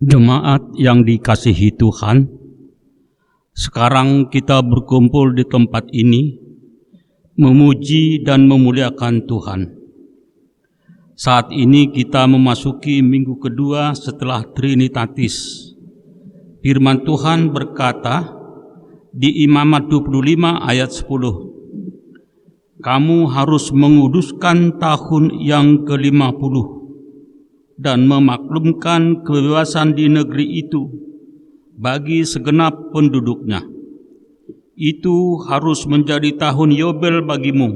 Jemaat yang dikasihi Tuhan, sekarang kita berkumpul di tempat ini memuji dan memuliakan Tuhan. Saat ini kita memasuki minggu kedua setelah Trinitatis. Firman Tuhan berkata di Imamat 25 ayat 10, "Kamu harus menguduskan tahun yang ke-50 dan memaklumkan kebebasan di negeri itu bagi segenap penduduknya. Itu harus menjadi tahun Yobel bagimu,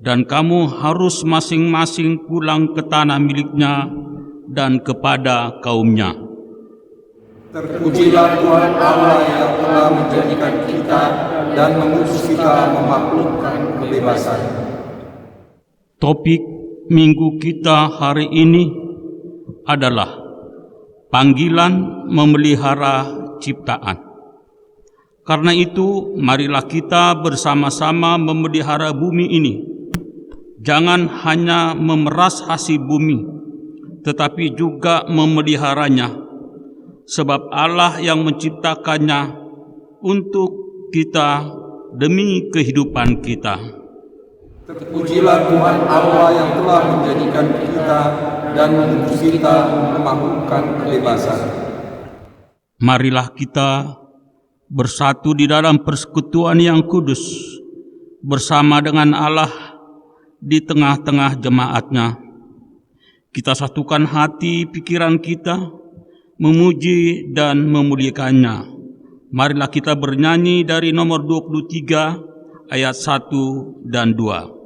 dan kamu harus masing-masing pulang ke tanah miliknya dan kepada kaumnya." Terpujilah Tuhan Allah yang telah menjadikan kita dan mengutus kita memaklumkan kebebasan. Topik minggu kita hari ini adalah panggilan memelihara ciptaan. Karena itu, marilah kita bersama-sama memelihara bumi ini. Jangan hanya memeras hasil bumi, tetapi juga memeliharanya, sebab Allah yang menciptakannya untuk kita demi kehidupan kita. Terpujilah Tuhan Allah yang telah menjadikan kita dan mengutus kita memaklumkan kebebasan. Marilah kita bersatu di dalam persekutuan yang kudus bersama dengan Allah di tengah-tengah jemaatnya. Kita satukan hati pikiran kita, memuji dan memuliakannya. Marilah kita bernyanyi dari nomor 23 ayat 1 dan 2.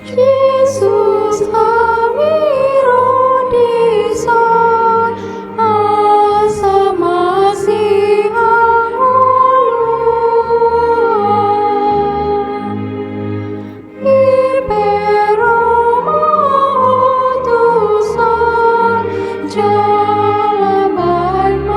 Yesus kami rodison asa masih angolun Ibero mautusan jalaban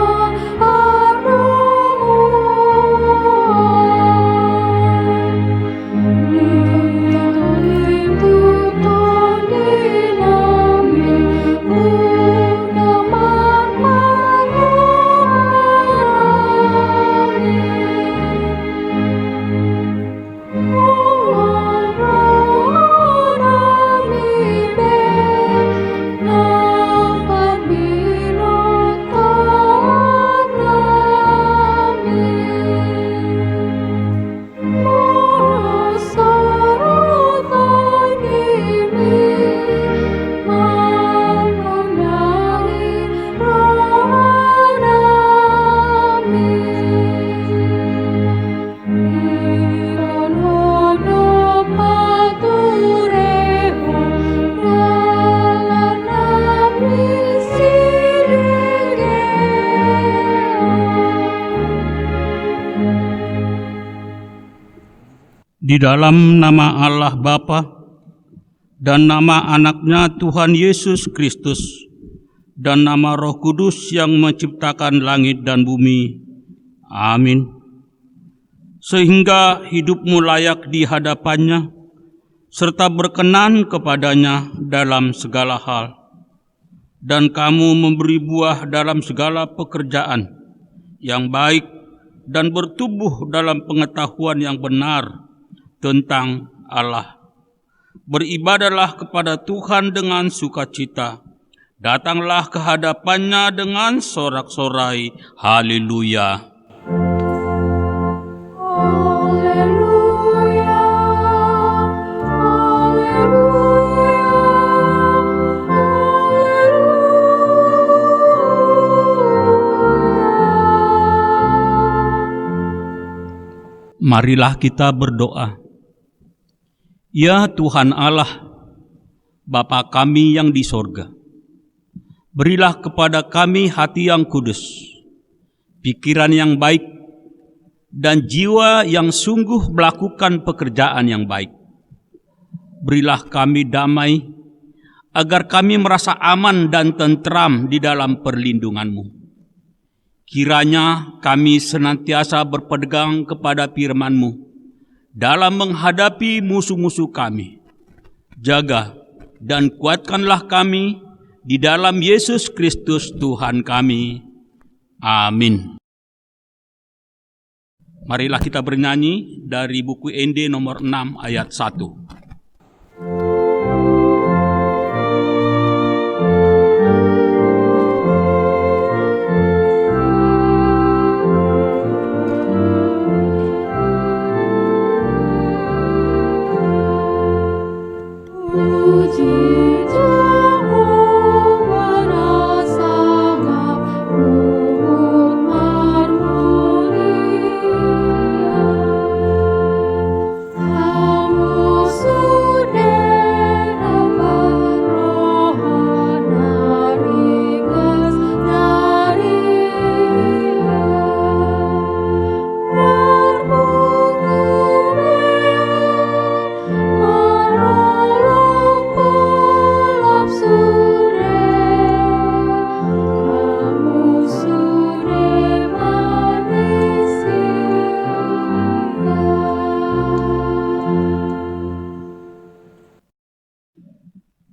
Di dalam nama Allah Bapa dan nama anaknya Tuhan Yesus Kristus dan nama Roh Kudus yang menciptakan langit dan bumi. Amin. Sehingga hidupmu layak di hadapannya serta berkenan kepadanya dalam segala hal, dan kamu memberi buah dalam segala pekerjaan yang baik dan bertumbuh dalam pengetahuan yang benar tentang Allah. Beribadahlah kepada Tuhan dengan sukacita. Datanglah ke hadapannya dengan sorak-sorai. Haleluya. Haleluya, haleluya, haleluya. Marilah kita berdoa. Ya Tuhan Allah, Bapa kami yang di sorga, berilah kepada kami hati yang kudus, pikiran yang baik, dan jiwa yang sungguh melakukan pekerjaan yang baik. Berilah kami damai, agar kami merasa aman dan tentram di dalam perlindungan-Mu. Kiranya kami senantiasa berpegang kepada firman-Mu dalam menghadapi musuh-musuh kami. Jaga dan kuatkanlah kami di dalam Yesus Kristus Tuhan kami. Amin. Marilah kita bernyanyi dari buku ND nomor 6 ayat 1.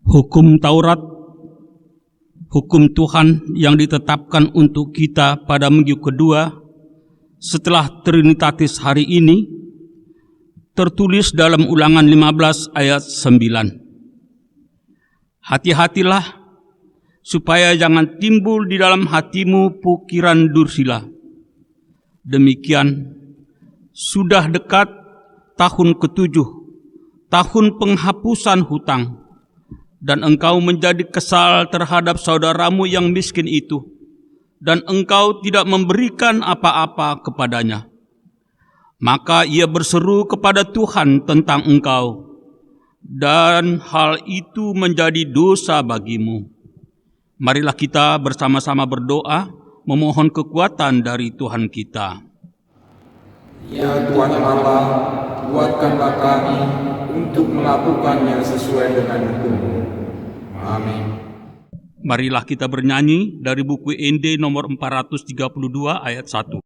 Hukum Taurat, hukum Tuhan yang ditetapkan untuk kita pada minggu kedua setelah Trinitatis hari ini, tertulis dalam Ulangan 15 ayat 9. Hati-hatilah supaya jangan timbul di dalam hatimu pikiran dursila. Demikian, sudah dekat tahun ke-7, tahun penghapusan hutang, dan engkau menjadi kesal terhadap saudaramu yang miskin itu, dan engkau tidak memberikan apa-apa kepadanya. Maka ia berseru kepada Tuhan tentang engkau, dan hal itu menjadi dosa bagimu. Marilah kita bersama-sama berdoa, memohon kekuatan dari Tuhan kita. Ya Tuhan Allah, kuatkanlah kami untuk melakukannya sesuai dengan hukum-Mu. Amin. Marilah kita bernyanyi dari buku ND nomor 432 ayat 1.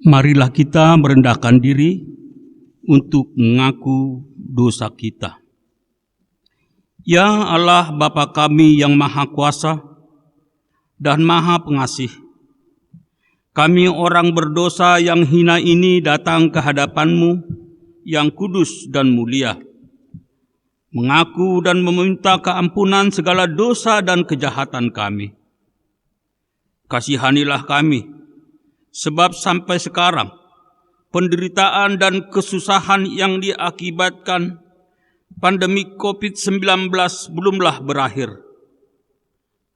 Marilah kita merendahkan diri untuk mengaku dosa kita. Ya Allah Bapa kami yang Maha Kuasa dan Maha Pengasih, kami orang berdosa yang hina ini datang ke hadapan-Mu yang kudus dan mulia, mengaku dan meminta keampunan segala dosa dan kejahatan kami. Kasihanilah kami, sebab sampai sekarang penderitaan dan kesusahan yang diakibatkan pandemi COVID-19 belumlah berakhir.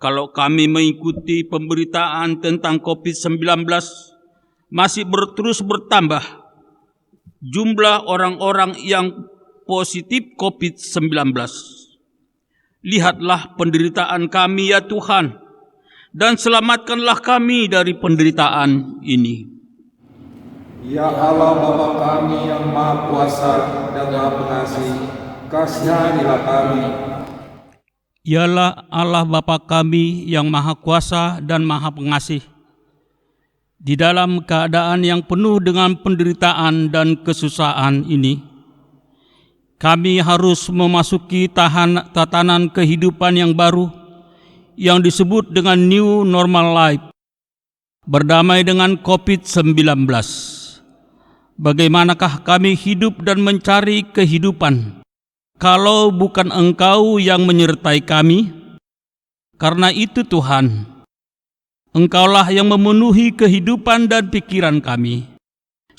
Kalau kami mengikuti pemberitaan tentang COVID-19, masih terus bertambah jumlah orang-orang yang positif COVID-19. Lihatlah penderitaan kami ya Tuhan, dan selamatkanlah kami dari penderitaan ini. Ya Allah Bapa kami yang Maha Kuasa dan Maha Pengasih, kasihanilah kami. Ialah Allah Bapa kami yang Maha Kuasa dan Maha Pengasih. Di dalam keadaan yang penuh dengan penderitaan dan kesusahan ini, kami harus memasuki tatanan kehidupan yang baru yang disebut dengan New Normal Life, berdamai dengan COVID-19. Bagaimanakah kami hidup dan mencari kehidupan kalau bukan Engkau yang menyertai kami? Karena itu Tuhan, Engkaulah yang memenuhi kehidupan dan pikiran kami,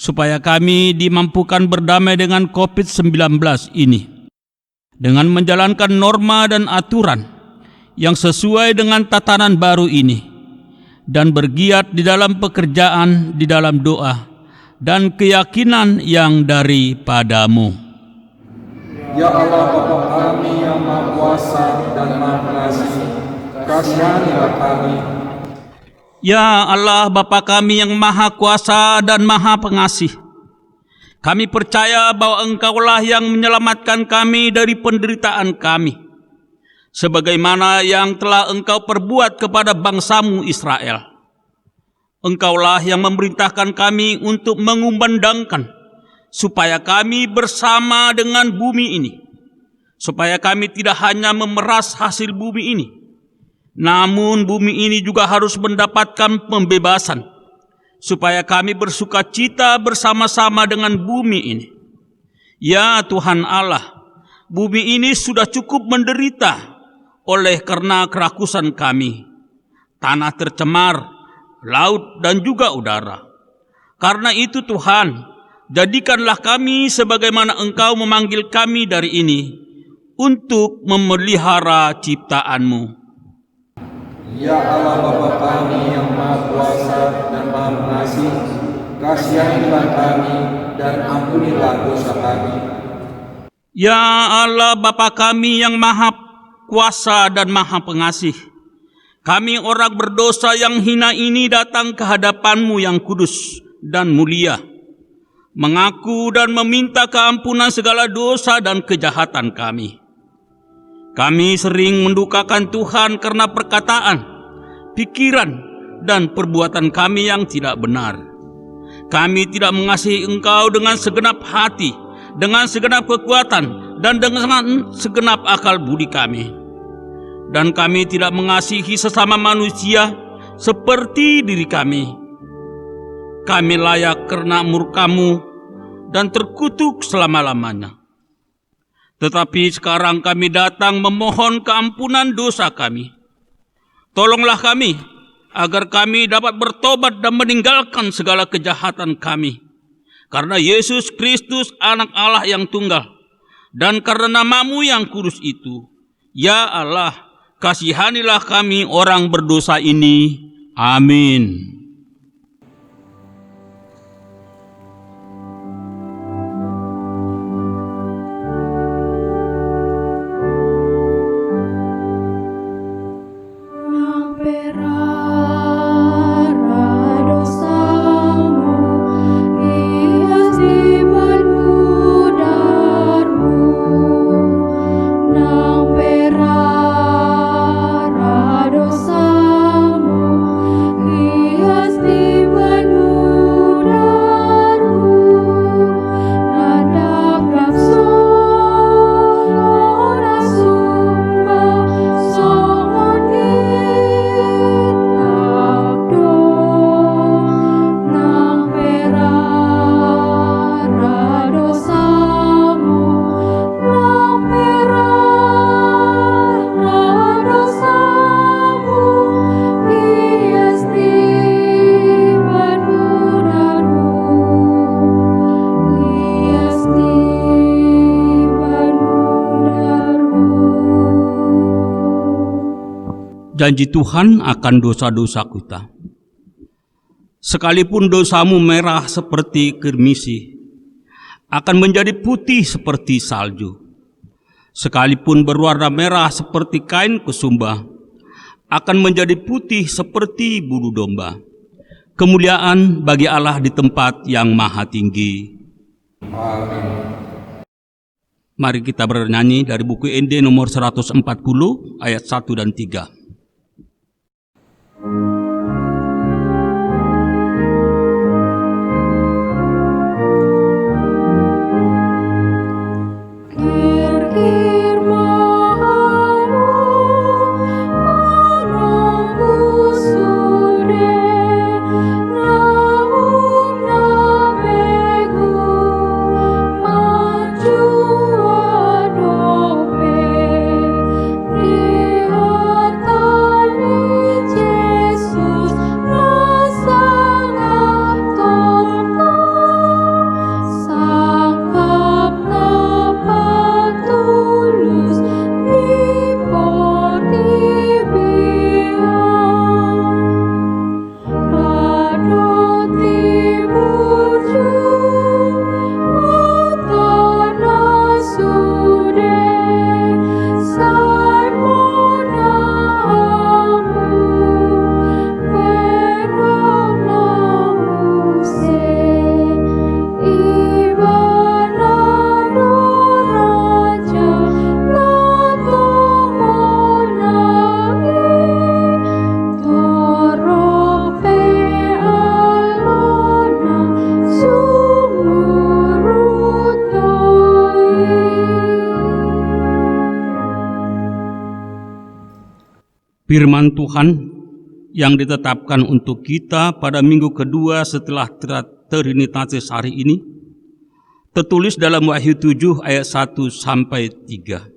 supaya kami dimampukan berdamai dengan COVID-19 ini, dengan menjalankan norma dan aturan yang sesuai dengan tatanan baru ini, dan bergiat di dalam pekerjaan, di dalam doa, dan keyakinan yang daripadamu. Ya Allah Bapa kami yang Maha Kuasa dan Maha Pengasih, kasihanilah kami. Ya Allah Bapa kami yang Maha Kuasa dan Maha Pengasih, kami percaya bahwa Engkaulah yang menyelamatkan kami dari penderitaan kami, sebagaimana yang telah Engkau perbuat kepada bangsamu Israel. Engkaulah yang memerintahkan kami untuk mengumandangkan supaya kami bersama dengan bumi ini, supaya kami tidak hanya memeras hasil bumi ini, namun bumi ini juga harus mendapatkan pembebasan, supaya kami bersuka cita bersama-sama dengan bumi ini. Ya Tuhan Allah, bumi ini sudah cukup menderita oleh karena kerakusan kami. Tanah tercemar, laut dan juga udara. Karena itu Tuhan, jadikanlah kami sebagaimana Engkau memanggil kami dari ini untuk memelihara ciptaan-Mu. Ya Allah Bapa kami yang Maha Kuasa dan Maha Pengasih, kasihanilah kami dan ampunilah dosa kami. Ya Allah Bapa kami yang Maha Kuasa dan Maha Pengasih, kami orang berdosa yang hina ini datang ke hadapan-Mu yang kudus dan mulia, mengaku dan meminta keampunan segala dosa dan kejahatan kami. Kami sering mendukakan Tuhan karena perkataan, pikiran, dan perbuatan kami yang tidak benar. Kami tidak mengasihi Engkau dengan segenap hati, dengan segenap kekuatan, dan dengan segenap akal budi kami. Dan kami tidak mengasihi sesama manusia seperti diri kami. Kami layak karena murka-Mu dan terkutuk selama-lamanya. Tetapi sekarang kami datang memohon keampunan dosa kami. Tolonglah kami, agar kami dapat bertobat dan meninggalkan segala kejahatan kami. Karena Yesus Kristus anak Allah yang tunggal, dan karena nama-Mu yang kudus itu. Ya Allah, kasihanilah kami orang berdosa ini. Amin. Janji Tuhan akan dosa-dosa kita. Sekalipun dosamu merah seperti kirmisi, akan menjadi putih seperti salju. Sekalipun berwarna merah seperti kain kusumba, akan menjadi putih seperti bulu domba. Kemuliaan bagi Allah di tempat yang maha tinggi. Amin. Mari kita bernyanyi dari buku ND nomor 140 ayat 1 dan 3. Firman Tuhan yang ditetapkan untuk kita pada minggu kedua setelah Trinitatis hari ini tertulis dalam Wahyu 7 ayat 1 sampai 3.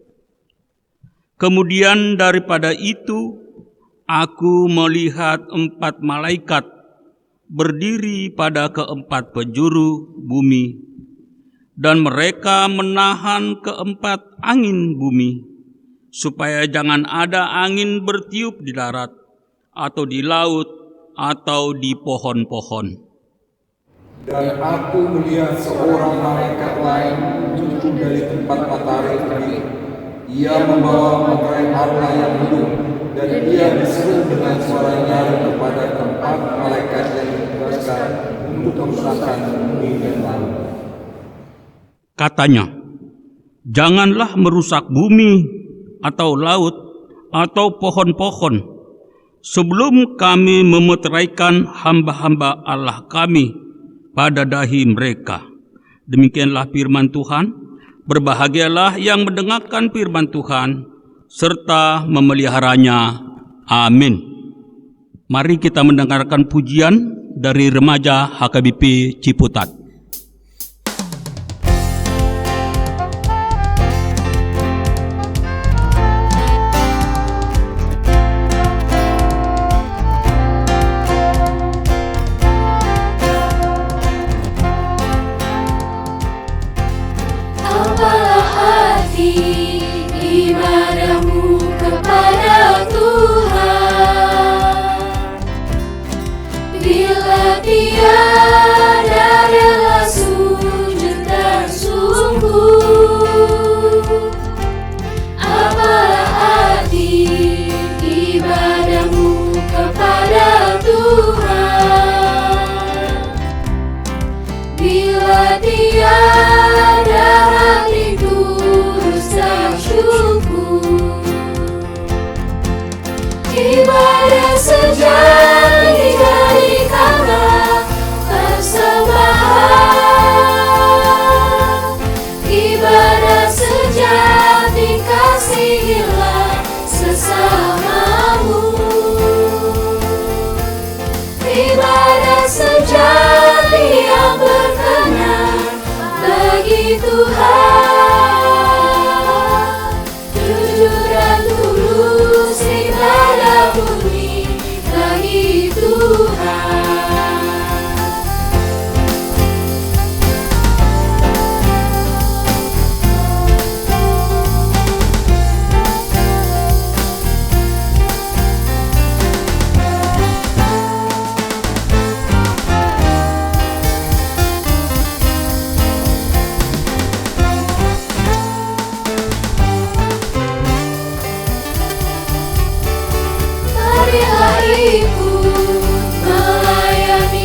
Kemudian daripada itu aku melihat 4 malaikat berdiri pada keempat penjuru bumi, dan mereka menahan keempat angin bumi, supaya jangan ada angin bertiup di darat, atau di laut, atau di pohon-pohon. Dan aku melihat seorang malaikat lain muncul dari tempat matahari terbit. Ia membawa materai Allah yang hidup, dan ia diseru dengan suara nyaring kepada keempat malaikat yang ditugaskan untuk memusnahkan bumi dan laut. Katanya, janganlah merusak bumi, atau laut, atau pohon-pohon, sebelum kami memeteraikan hamba-hamba Allah kami pada dahi mereka. Demikianlah firman Tuhan. Berbahagialah yang mendengarkan firman Tuhan, serta memeliharanya. Amin. Mari kita mendengarkan pujian dari remaja HKBP Ciputat. Ibadahmu kepada Tuhan, bila tiada rela sujud dan sungguh. Apalah arti ibadahmu kepada Tuhan, bila tiada hati tulus dan syukur. Ibadah sejati dari karena persembahan, ibadah sejati kasihilah sesamamu. Ibadah sejati yang berkenan bagi Tuhan, jujur dan tulus ibadah murni bagi Tuhan. Marilah ikut melayani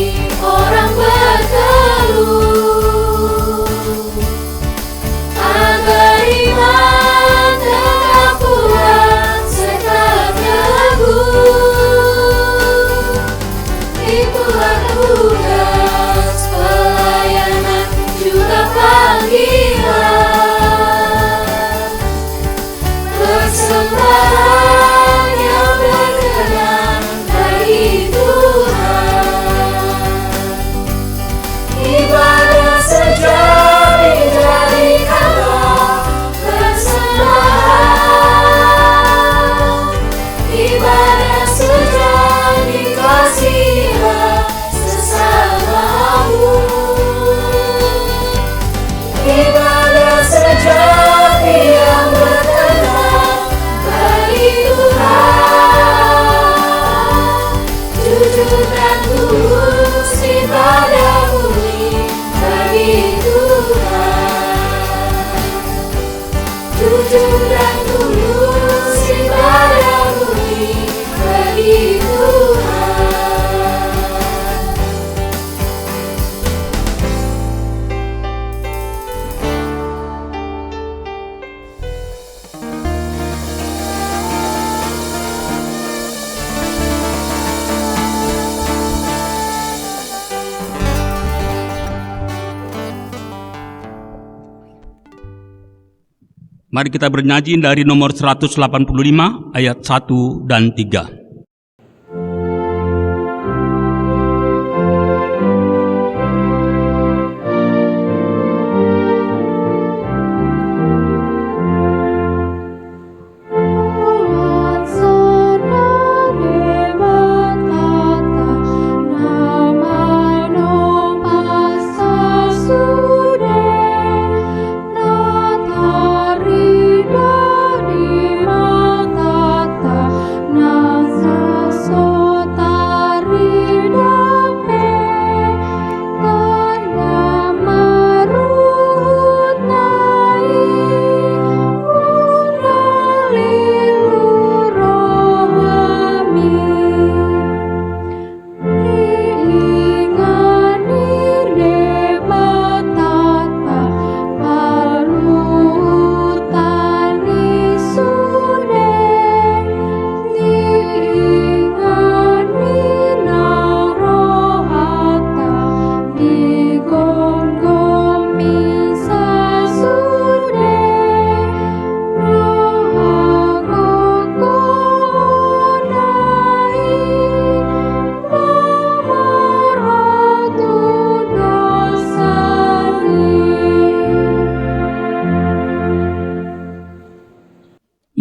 Mari kita bernyanyi dari nomor 185 ayat 1 dan 3.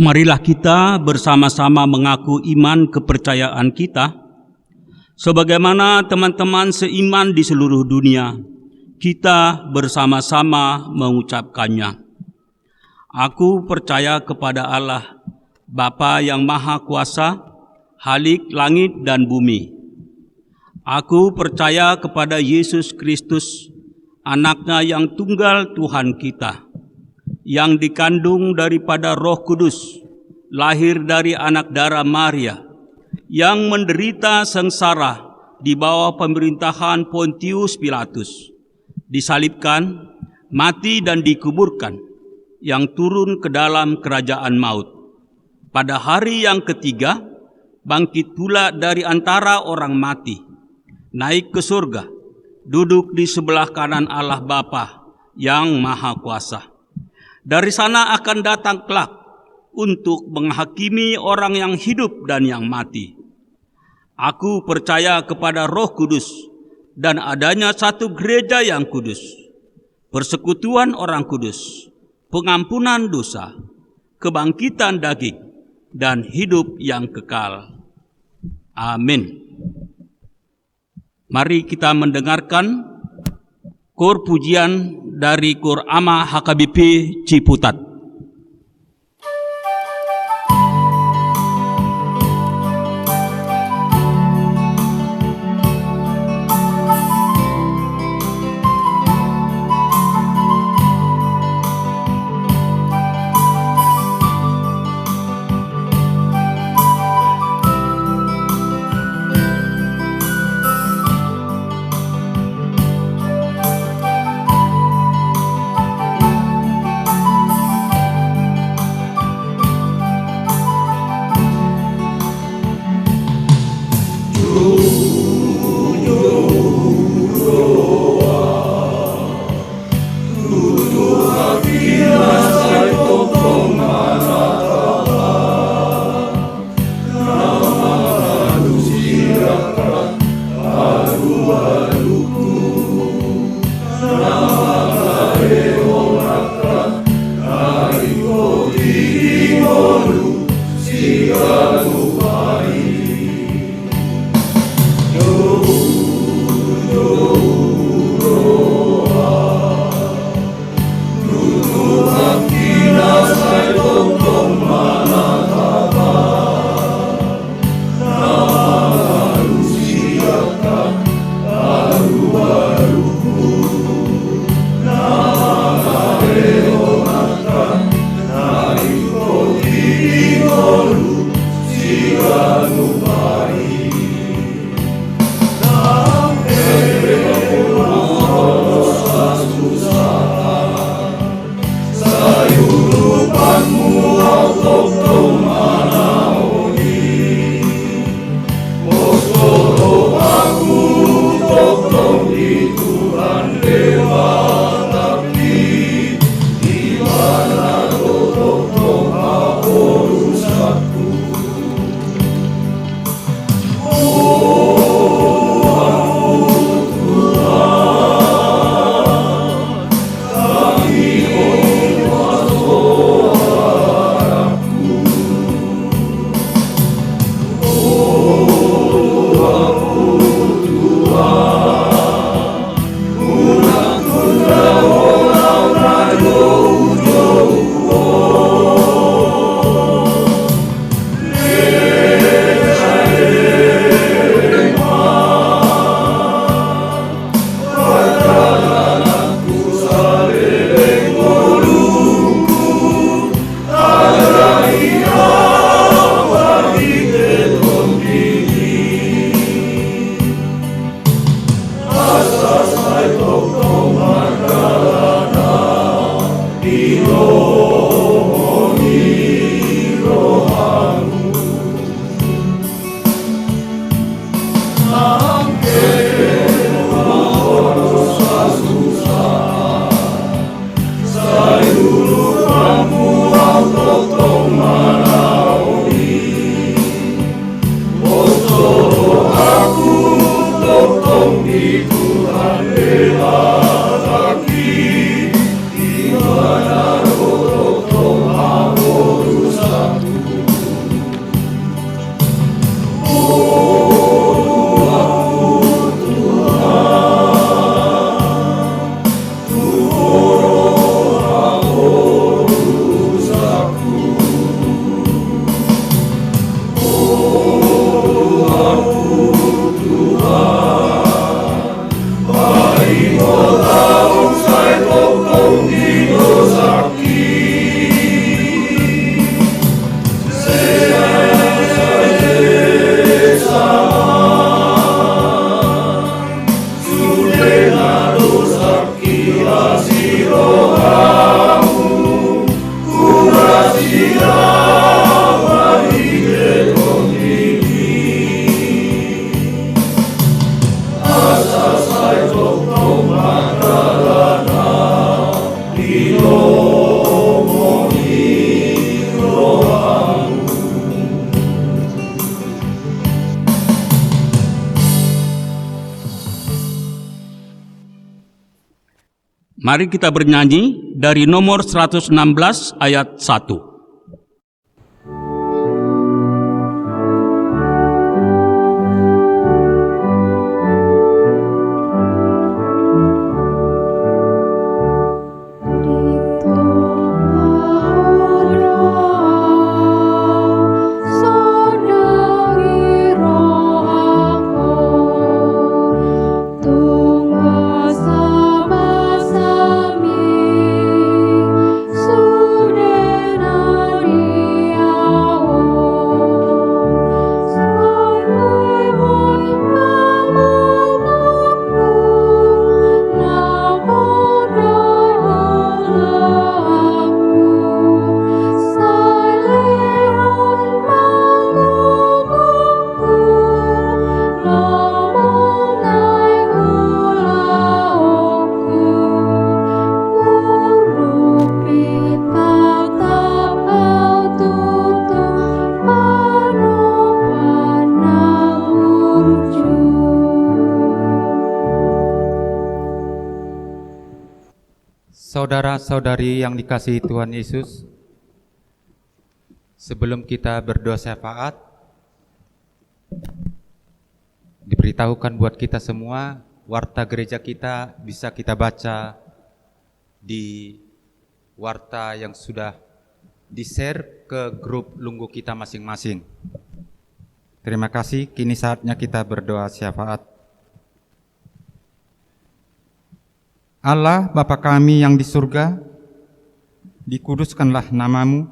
Marilah kita bersama-sama mengaku iman kepercayaan kita, sebagaimana teman-teman seiman di seluruh dunia, kita bersama-sama mengucapkannya. Aku percaya kepada Allah, Bapa yang Maha Kuasa, Khalik langit dan bumi. Aku percaya kepada Yesus Kristus, Anak-Nya yang tunggal Tuhan kita, yang dikandung daripada Roh Kudus, lahir dari anak darah Maria, yang menderita sengsara di bawah pemerintahan Pontius Pilatus, disalibkan, mati dan dikuburkan, yang turun ke dalam kerajaan maut. Pada hari yang ketiga, bangkit pula dari antara orang mati, naik ke surga, duduk di sebelah kanan Allah Bapa yang Maha Kuasa. Dari sana akan datang kelak untuk menghakimi orang yang hidup dan yang mati. Aku percaya kepada Roh Kudus dan adanya satu gereja yang kudus, persekutuan orang kudus, pengampunan dosa, kebangkitan daging, dan hidup yang kekal. Amin. Mari kita mendengarkan kor pujian dari Kor Ama HKBP Ciputat. Mari kita bernyanyi dari nomor 116 ayat 1. Saudara-saudari yang dikasihi Tuhan Yesus, sebelum kita berdoa syafaat, diberitahukan buat kita semua, warta gereja kita bisa kita baca di warta yang sudah di-share ke grup Lunggu kita masing-masing. Terima kasih, kini saatnya kita berdoa syafaat. Allah Bapa kami yang di surga, dikuduskanlah nama-Mu.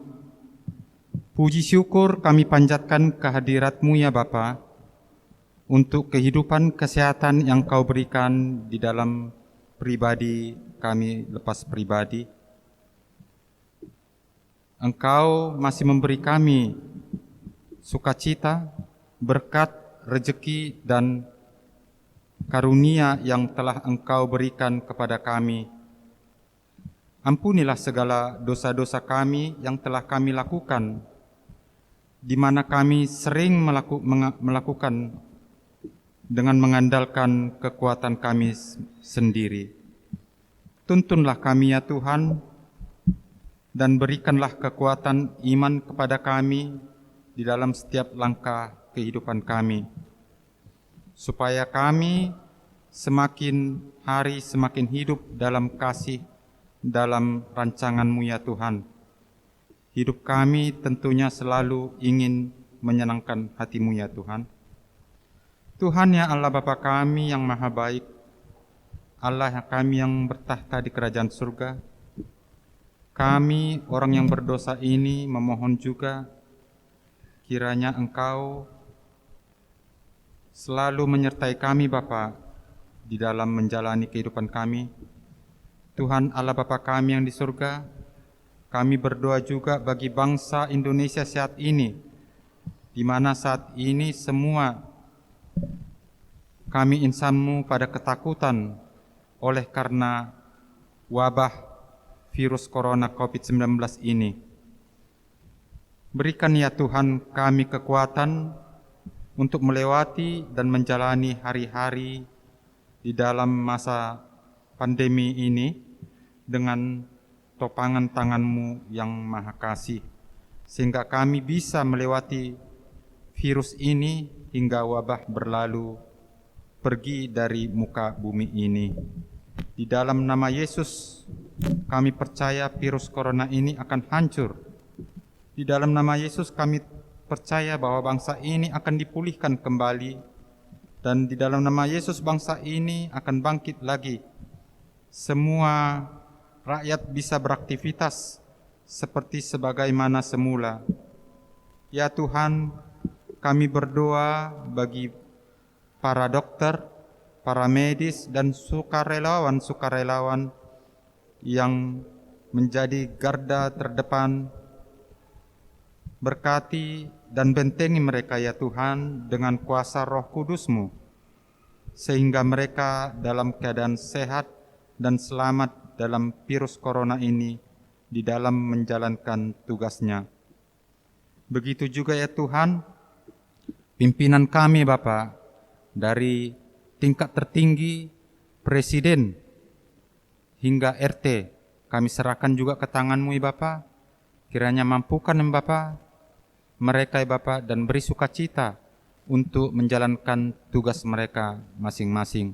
Puji syukur kami panjatkan kehadirat-Mu ya Bapa, untuk kehidupan kesehatan yang Kau berikan di dalam pribadi kami lepas pribadi. Engkau masih memberi kami sukacita, berkat, rezeki, dan karunia yang telah Engkau berikan kepada kami. Ampunilah segala dosa-dosa kami yang telah kami lakukan, di mana kami sering melakukan dengan mengandalkan kekuatan kami sendiri. Tuntunlah kami ya Tuhan, dan berikanlah kekuatan iman kepada kami di dalam setiap langkah kehidupan kami. supaya kami semakin hari semakin hidup dalam kasih dalam rancangan-Mu ya Tuhan. Hidup kami tentunya selalu ingin menyenangkan hati-Mu ya Tuhan. Tuhan ya Allah Bapa kami yang maha baik, Allah kami yang bertahta di kerajaan surga, kami orang yang berdosa ini memohon juga kiranya Engkau selalu menyertai kami Bapa di dalam menjalani kehidupan kami. Tuhan Allah Bapa kami yang di surga, kami berdoa juga bagi bangsa Indonesia saat ini, di mana saat ini semua kami insan-Mu pada ketakutan oleh karena wabah virus corona COVID-19 ini. Berikan ya Tuhan kami kekuatan untuk melewati dan menjalani hari-hari di dalam masa pandemi ini dengan topangan tangan-Mu yang maha kasih, sehingga kami bisa melewati virus ini hingga wabah berlalu pergi dari muka bumi ini. Di dalam nama Yesus kami percaya virus corona ini akan hancur. Di dalam nama Yesus kami percaya bahwa bangsa ini akan dipulihkan kembali, dan di dalam nama Yesus bangsa ini akan bangkit lagi. Semua rakyat bisa beraktivitas seperti sebagaimana semula. Ya Tuhan, kami berdoa bagi para dokter, para medis, dan sukarelawan-sukarelawan yang menjadi garda terdepan. Berkati dan bentengi mereka ya Tuhan dengan kuasa Roh Kudus-Mu, sehingga mereka dalam keadaan sehat dan selamat dalam virus corona ini di dalam menjalankan tugasnya. Begitu juga ya Tuhan, pimpinan kami Bapa, dari tingkat tertinggi, Presiden, hingga RT, kami serahkan juga ke tangan-Mu ya Bapa. Kiranya mampukan ya Bapa mereka ya Bapa, dan beri sukacita untuk menjalankan tugas mereka masing-masing.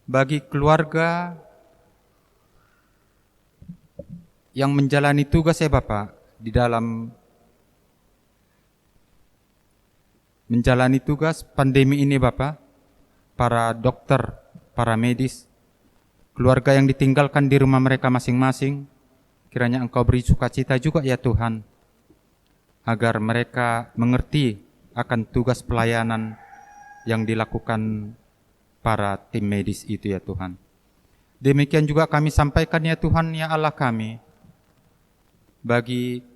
Bagi keluarga yang menjalani tugas ya Bapa di dalam menjalani tugas pandemi ini Bapa, para dokter, para medis, keluarga yang ditinggalkan di rumah mereka masing-masing, kiranya Engkau beri sukacita juga ya Tuhan, agar mereka mengerti akan tugas pelayanan yang dilakukan para tim medis itu ya Tuhan. Demikian juga kami sampaikan ya Tuhan ya Allah kami, bagi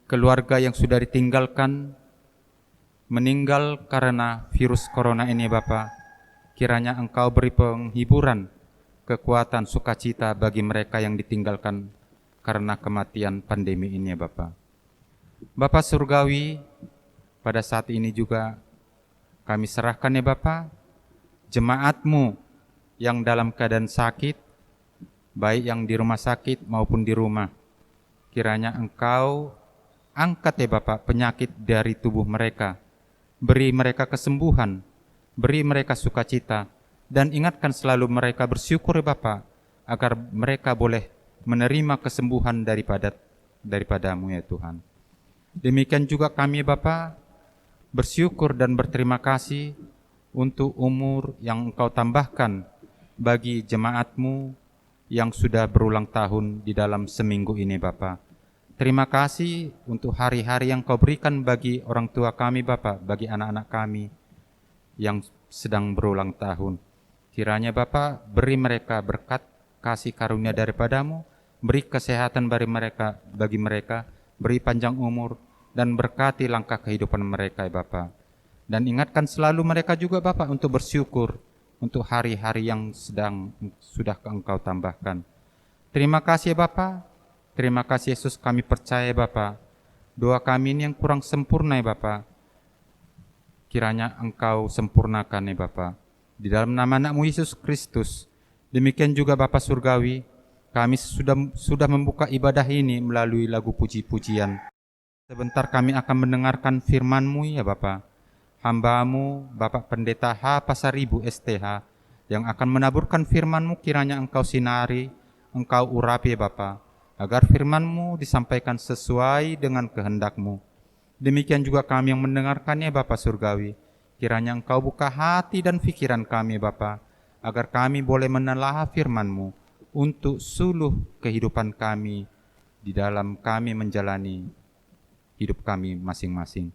keluarga yang sudah ditinggalkan, meninggal karena virus corona ini Bapa, kiranya Engkau beri penghiburan, kekuatan, sukacita bagi mereka yang ditinggalkan karena kematian pandemi ini ya Bapa. Bapa Surgawi, pada saat ini juga kami serahkan ya Bapa, jemaat-Mu yang dalam keadaan sakit, baik yang di rumah sakit maupun di rumah. Kiranya Engkau angkat ya Bapa penyakit dari tubuh mereka, beri mereka kesembuhan, beri mereka sukacita, dan ingatkan selalu mereka bersyukur ya Bapa, agar mereka boleh menerima kesembuhan daripada-Mu ya Tuhan. Demikian juga kami Bapa bersyukur dan berterima kasih untuk umur yang Engkau tambahkan bagi jemaat-Mu yang sudah berulang tahun di dalam seminggu ini Bapa. Terima kasih untuk hari-hari yang Kau berikan bagi orang tua kami Bapa, bagi anak-anak kami yang sedang berulang tahun. Kiranya Bapa beri mereka berkat kasih karunia daripada-Mu, beri kesehatan bagi mereka, beri panjang umur, dan berkati langkah kehidupan mereka ya Bapa. Dan ingatkan selalu mereka juga Bapa untuk bersyukur untuk hari-hari yang sudah Engkau tambahkan. Terima kasih ya Bapa. Terima kasih Yesus, kami percaya Bapa, doa kami ini yang kurang sempurna ya Bapa, kiranya Engkau sempurnakan ya Bapa. Di dalam nama anak-Mu Yesus Kristus. Demikian juga Bapa Surgawi, kami sudah membuka ibadah ini melalui lagu puji-pujian. Sebentar kami akan mendengarkan firman-Mu ya Bapa. hamba-Mu, Bapak Pendeta H. Pasaribu STH, yang akan menaburkan firman-Mu, kiranya Engkau sinari, Engkau urapi Bapa, agar firman-Mu disampaikan sesuai dengan kehendak-Mu. Demikian juga kami yang mendengarkannya Bapa Surgawi, kiranya Engkau buka hati dan pikiran kami Bapa, agar kami boleh menelaah firman-Mu untuk suluh kehidupan kami di dalam kami menjalani hidup kami masing-masing.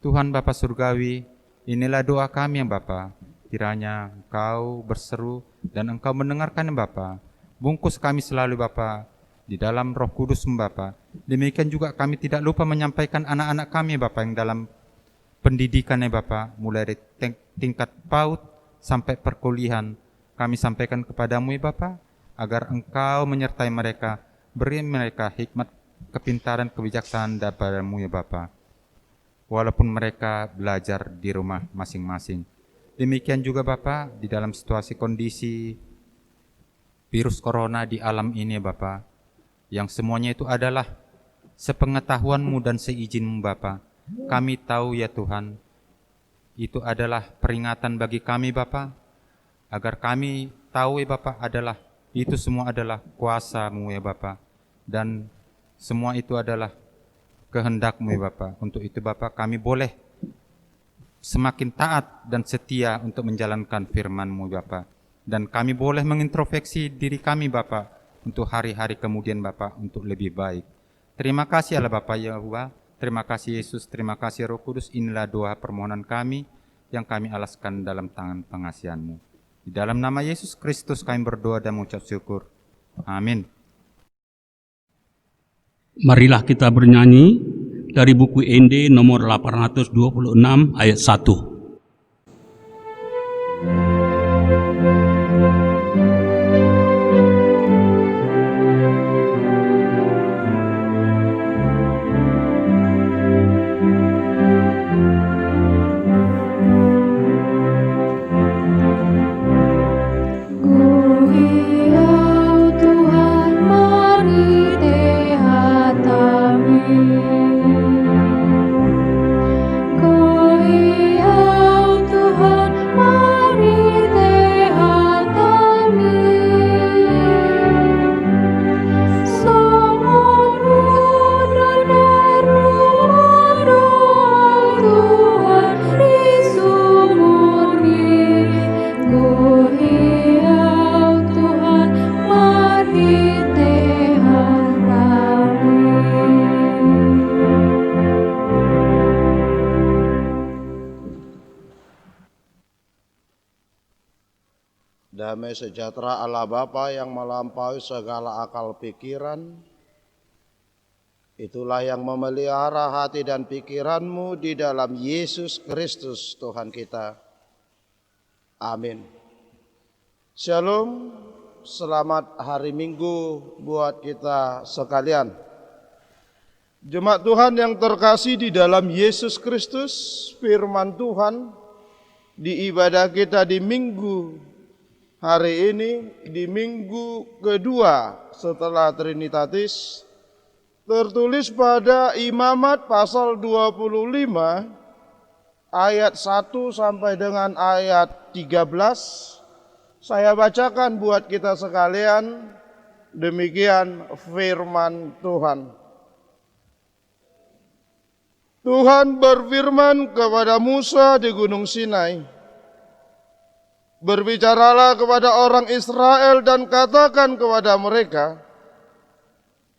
Tuhan Bapa Surgawi, inilah doa kami yang Bapa, kiranya Engkau berseru dan Engkau mendengarkan Bapa. Bungkus kami selalu Bapa di dalam Roh Kudus Bapa. Demikian juga kami tidak lupa menyampaikan anak-anak kami Bapa yang dalam pendidikannya Bapa, mulai dari tingkat PAUD sampai perkuliahan. Kami sampaikan kepadamu ya Bapa, agar Engkau menyertai mereka, beri mereka hikmat, kepintaran, kebijaksanaan daripadamu ya Bapa, walaupun mereka belajar di rumah masing-masing. Demikian juga Bapa, di dalam situasi kondisi virus corona di alam ini Bapa, yang semuanya itu adalah sepengetahuan-Mu dan seizin-Mu Bapa. Kami tahu ya Tuhan, itu adalah peringatan bagi kami Bapa, agar kami tahu ya Bapa, adalah itu semua adalah kuasa-Mu ya Bapa, dan semua itu adalah kehendak-Mu ya Bapa. Untuk itu Bapa, kami boleh semakin taat dan setia untuk menjalankan firman-Mu Bapa, dan kami boleh mengintrospeksi diri kami Bapa untuk hari-hari kemudian Bapa, untuk lebih baik. Terima kasih Allah Bapa Yahweh, terima kasih Yesus, terima kasih Roh Kudus. Inilah doa permohonan kami yang kami alaskan dalam tangan pengasihan-Mu. Di dalam nama Yesus Kristus kami berdoa dan mengucap syukur. Amin. Marilah kita bernyanyi dari buku ND nomor 826 ayat 1. Damai sejahtera Allah Bapa yang melampaui segala akal pikiran, itulah yang memelihara hati dan pikiranmu di dalam Yesus Kristus Tuhan kita. Amin. Shalom, selamat hari Minggu buat kita sekalian. Jemaat Tuhan yang terkasih di dalam Yesus Kristus, firman Tuhan di ibadah kita di Minggu hari ini, di minggu kedua setelah Trinitatis, tertulis pada Imamat pasal 25 ayat 1 sampai dengan ayat 13. Saya bacakan buat kita sekalian, demikian firman Tuhan. Tuhan berfirman kepada Musa di Gunung Sinai, "Berbicaralah kepada orang Israel dan katakan kepada mereka,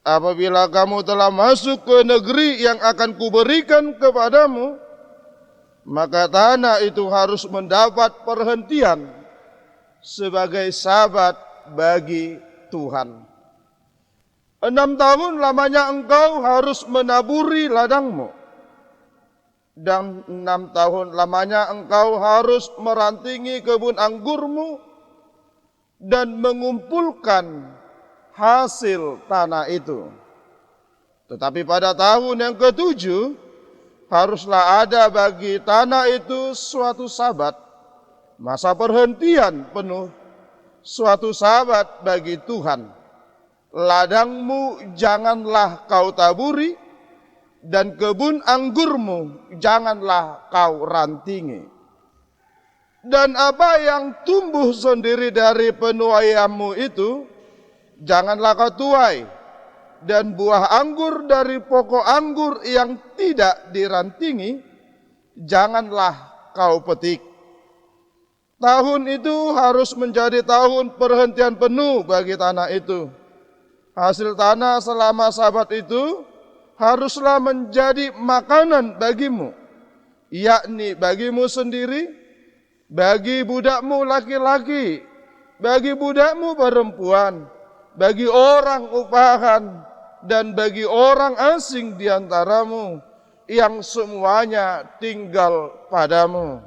apabila kamu telah masuk ke negeri yang akan kuberikan kepadamu, maka tanah itu harus mendapat perhentian sebagai sabat bagi Tuhan. 6 tahun lamanya engkau harus menaburi ladangmu, dan 6 tahun lamanya engkau harus merantingi kebun anggurmu dan mengumpulkan hasil tanah itu. Tetapi pada tahun yang ke-7 haruslah ada bagi tanah itu suatu sabat, masa perhentian penuh, suatu sabat bagi Tuhan. Ladangmu janganlah kau taburi, dan kebun anggurmu janganlah kau rantingi. Dan apa yang tumbuh sendiri dari penuaianmu itu janganlah kau tuai, dan buah anggur dari pokok anggur yang tidak dirantingi janganlah kau petik. Tahun itu harus menjadi tahun perhentian penuh bagi tanah itu. Hasil tanah selama Sabat itu haruslah menjadi makanan bagimu, yakni bagimu sendiri, bagi budakmu laki-laki, bagi budakmu perempuan, bagi orang upahan, dan bagi orang asing di antaramu yang semuanya tinggal padamu.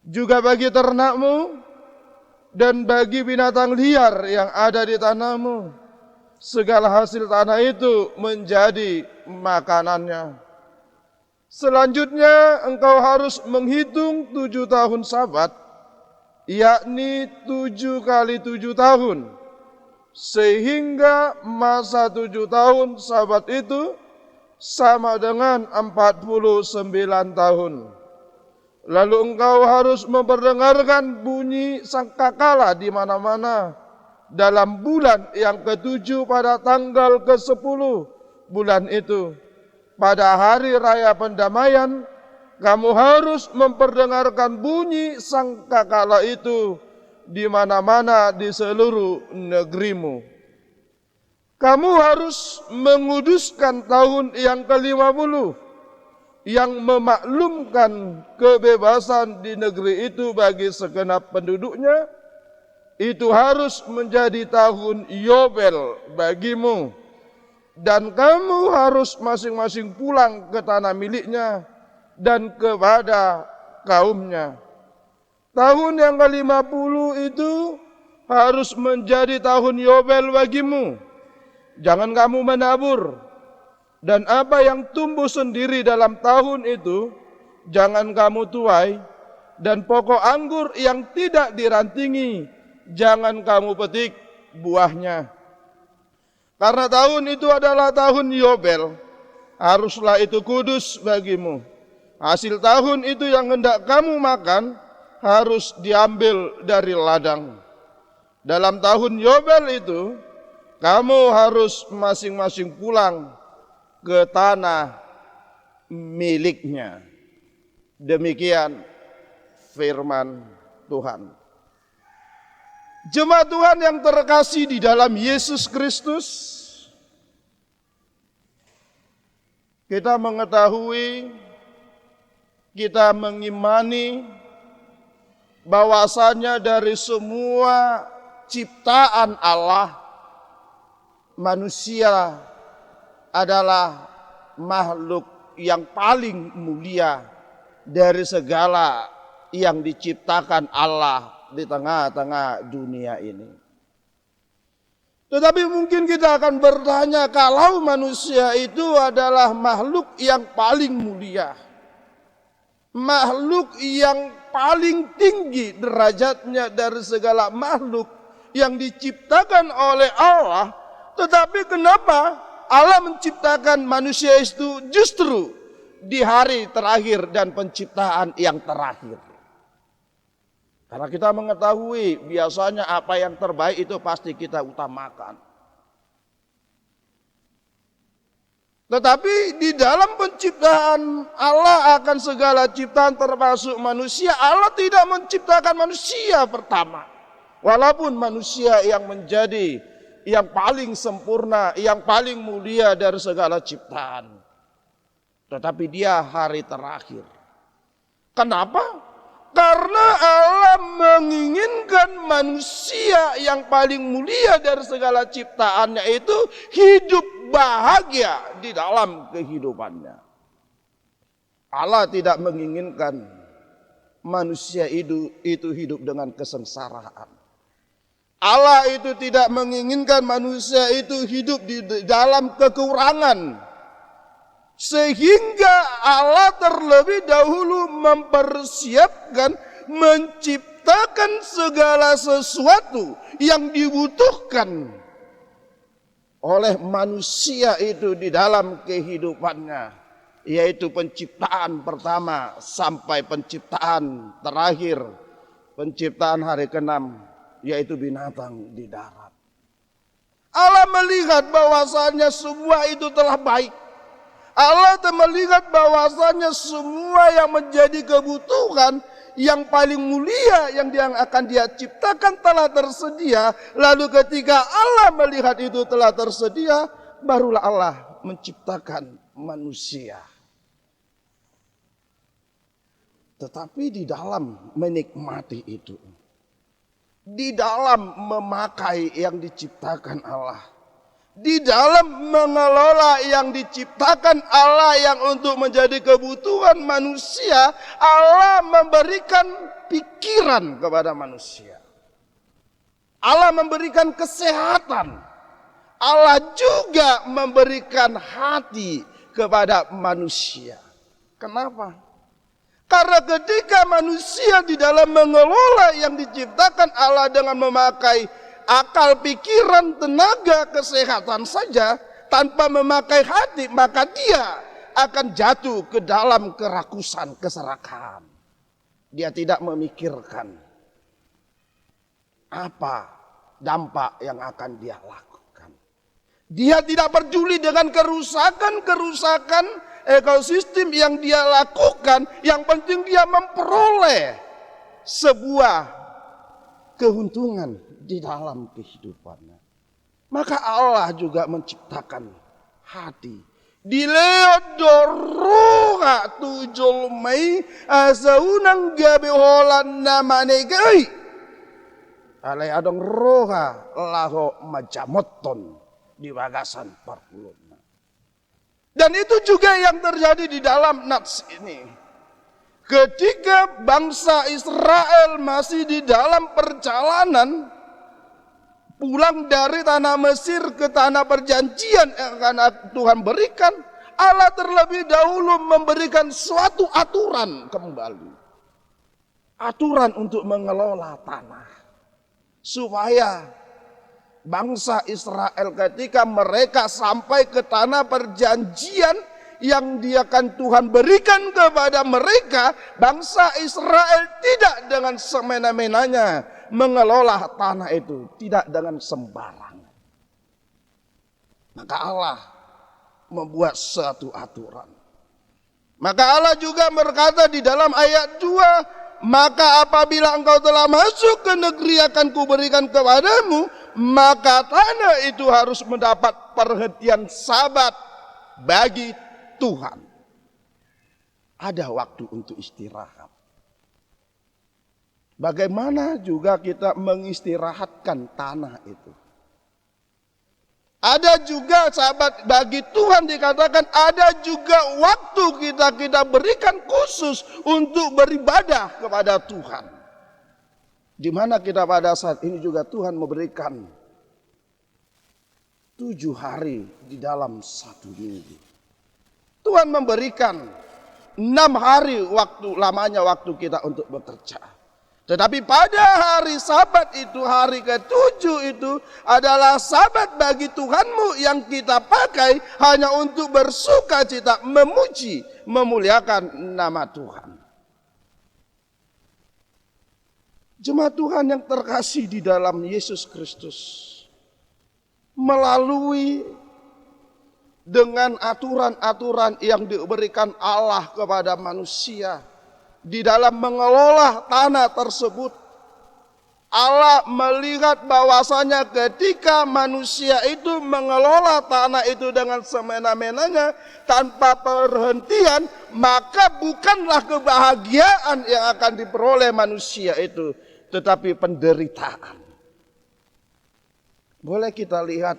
Juga bagi ternakmu dan bagi binatang liar yang ada di tanahmu, segala hasil tanah itu menjadi makanannya. Selanjutnya engkau harus menghitung 7 tahun Sabat, yakni 7 kali 7 tahun, sehingga masa 7 tahun Sabat itu sama dengan 49 tahun. Lalu engkau harus memperdengarkan bunyi sangkakala di mana-mana dalam bulan yang ke-7 pada tanggal ke-10 bulan itu. Pada hari raya pendamaian, kamu harus memperdengarkan bunyi sangkakala itu di mana-mana di seluruh negerimu. Kamu harus menguduskan tahun yang ke-50 yang memaklumkan kebebasan di negeri itu bagi segenap penduduknya. Itu harus menjadi tahun Yobel bagimu, dan kamu harus masing-masing pulang ke tanah miliknya dan kepada kaumnya. Tahun yang ke-50 itu harus menjadi tahun Yobel bagimu. Jangan kamu menabur, dan apa yang tumbuh sendiri dalam tahun itu jangan kamu tuai, dan pokok anggur yang tidak dirantingi jangan kamu petik buahnya. Karena tahun itu adalah tahun Yobel, haruslah itu kudus bagimu. Hasil tahun itu yang hendak kamu makan harus diambil dari ladang. Dalam tahun Yobel itu kamu harus masing-masing pulang ke tanah miliknya. Demikian firman Tuhan. Jemaat Tuhan yang terkasih di dalam Yesus Kristus, kita mengetahui, kita mengimani bahwasanya dari semua ciptaan Allah, manusia adalah makhluk yang paling mulia dari segala yang diciptakan Allah di tengah-tengah dunia ini. Tetapi mungkin kita akan bertanya, kalau manusia itu adalah makhluk yang paling mulia, makhluk yang paling tinggi derajatnya dari segala makhluk yang diciptakan oleh Allah, tetapi kenapa Allah menciptakan manusia itu justru di hari terakhir dan penciptaan yang terakhir? Karena kita mengetahui biasanya apa yang terbaik itu pasti kita utamakan. Tetapi di dalam penciptaan Allah akan segala ciptaan termasuk manusia, Allah tidak menciptakan manusia pertama. Walaupun manusia yang menjadi yang paling sempurna, yang paling mulia dari segala ciptaan, tetapi dia hari terakhir. Kenapa? Karena Allah menginginkan manusia yang paling mulia dari segala ciptaannya itu hidup bahagia di dalam kehidupannya. Allah tidak menginginkan manusia itu hidup dengan kesengsaraan. Allah itu tidak menginginkan manusia itu hidup di dalam kekurangan. Sehingga Allah terlebih dahulu mempersiapkan, menciptakan segala sesuatu yang dibutuhkan oleh manusia itu di dalam kehidupannya, yaitu penciptaan pertama sampai penciptaan terakhir, penciptaan hari ke-6, yaitu binatang di darat. Allah melihat bahwasanya semua itu telah baik. Allah melihat bahwasanya semua yang menjadi kebutuhan yang paling mulia yang akan dia ciptakan telah tersedia. Lalu ketika Allah melihat itu telah tersedia, barulah Allah menciptakan manusia. Tetapi di dalam menikmati itu, di dalam memakai yang diciptakan Allah, di dalam mengelola yang diciptakan Allah yang untuk menjadi kebutuhan manusia, Allah memberikan pikiran kepada manusia. Allah memberikan kesehatan. Allah juga memberikan hati kepada manusia. Kenapa? Karena ketika manusia di dalam mengelola yang diciptakan Allah dengan memakai akal, pikiran, tenaga, kesehatan saja tanpa memakai hati, maka dia akan jatuh ke dalam kerakusan, keserakahan. Dia tidak memikirkan apa dampak yang akan dia lakukan. Dia tidak peduli dengan kerusakan ekosistem yang dia lakukan. Yang penting dia memperoleh sebuah keuntungan di dalam kehidupannya. Maka Allah juga menciptakan hati. Dileodoroha tujul mai asaunang gabe holan namanegei. Alai adong roha laho majamoton di bagasan parpulun. Dan itu juga yang terjadi di dalam nats ini. Ketika bangsa Israel masih di dalam perjalanan pulang dari tanah Mesir ke tanah perjanjian yang akan Tuhan berikan, Allah terlebih dahulu memberikan suatu aturan kembali. Aturan untuk mengelola tanah. Supaya bangsa Israel ketika mereka sampai ke tanah perjanjian yang Tuhan berikan kepada mereka, bangsa Israel tidak dengan semena-menanya mengelola tanah itu, tidak dengan sembarang. Maka Allah membuat suatu aturan. Maka Allah juga berkata di dalam ayat 2, maka apabila engkau telah masuk ke negeri akan kuberikan kepadamu, maka tanah itu harus mendapat perhentian sabat bagi Tuhan. Ada waktu untuk istirahat. Bagaimana juga kita mengistirahatkan tanah itu. Ada juga sahabat bagi Tuhan dikatakan ada juga waktu kita berikan khusus untuk beribadah kepada Tuhan. Di mana kita pada saat ini juga Tuhan memberikan 7 hari di dalam 1 minggu. Tuhan memberikan 6 hari lamanya waktu kita untuk bekerja. Tetapi pada hari Sabat itu, hari ke-7 itu adalah Sabat bagi Tuhanmu yang kita pakai hanya untuk bersuka cita, memuji, memuliakan nama Tuhan. Jemaat Tuhan yang terkasih di dalam Yesus Kristus, melalui dengan aturan-aturan yang diberikan Allah kepada manusia di dalam mengelola tanah tersebut, Allah melihat bahwasanya ketika manusia itu mengelola tanah itu dengan semena-menanya tanpa perhentian, maka bukanlah kebahagiaan yang akan diperoleh manusia itu, tetapi penderitaan. Boleh kita lihat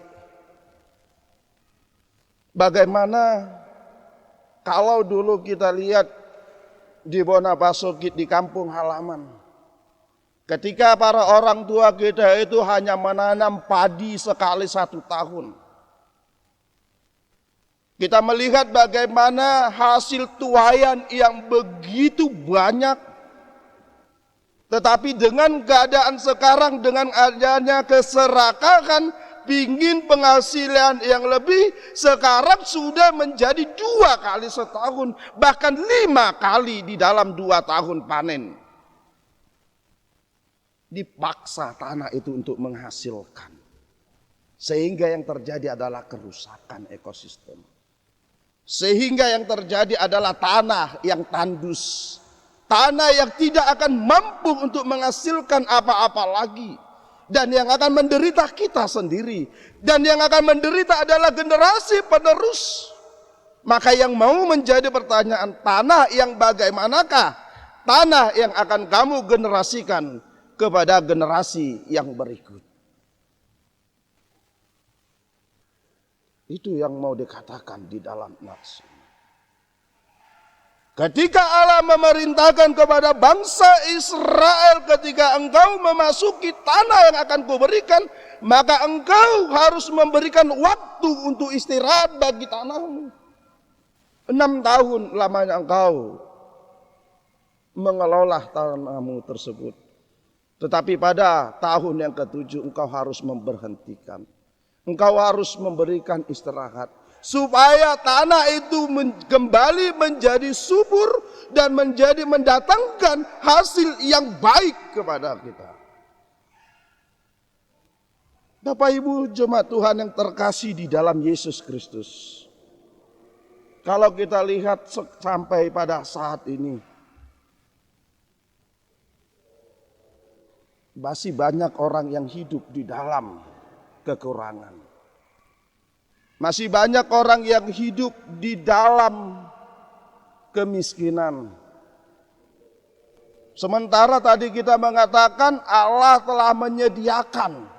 bagaimana kalau dulu kita lihat di Bonapasokit di kampung halaman. Ketika para orang tua kita itu hanya menanam padi sekali 1 tahun. Kita melihat bagaimana hasil tuaian yang begitu banyak. Tetapi dengan keadaan sekarang, dengan adanya keserakahan, pingin penghasilan yang lebih, sekarang sudah menjadi 2 kali setahun, bahkan 5 kali di dalam 2 tahun panen. Dipaksa tanah itu untuk menghasilkan. Sehingga yang terjadi adalah kerusakan ekosistem. Sehingga yang terjadi adalah tanah yang tandus. Tanah yang tidak akan mampu untuk menghasilkan apa-apa lagi. Dan yang akan menderita kita sendiri. Dan yang akan menderita adalah generasi penerus. Maka yang mau menjadi pertanyaan, tanah yang bagaimanakah? Tanah yang akan kamu generasikan kepada generasi yang berikut. Itu yang mau dikatakan di dalam nats. Ketika Allah memerintahkan kepada bangsa Israel, ketika engkau memasuki tanah yang akan kuberikan, maka engkau harus memberikan waktu untuk istirahat bagi tanahmu. 6 tahun lamanya engkau mengelola tanahmu tersebut. Tetapi pada tahun yang ke-7 engkau harus memberhentikan. Engkau harus memberikan istirahat. Supaya tanah itu kembali menjadi subur dan menjadi mendatangkan hasil yang baik kepada kita. Bapak Ibu jemaat Tuhan yang terkasih di dalam Yesus Kristus. Kalau kita lihat sampai pada saat ini, masih banyak orang yang hidup di dalam kekurangan. Masih banyak orang yang hidup di dalam kemiskinan. Sementara tadi kita mengatakan Allah telah menyediakan.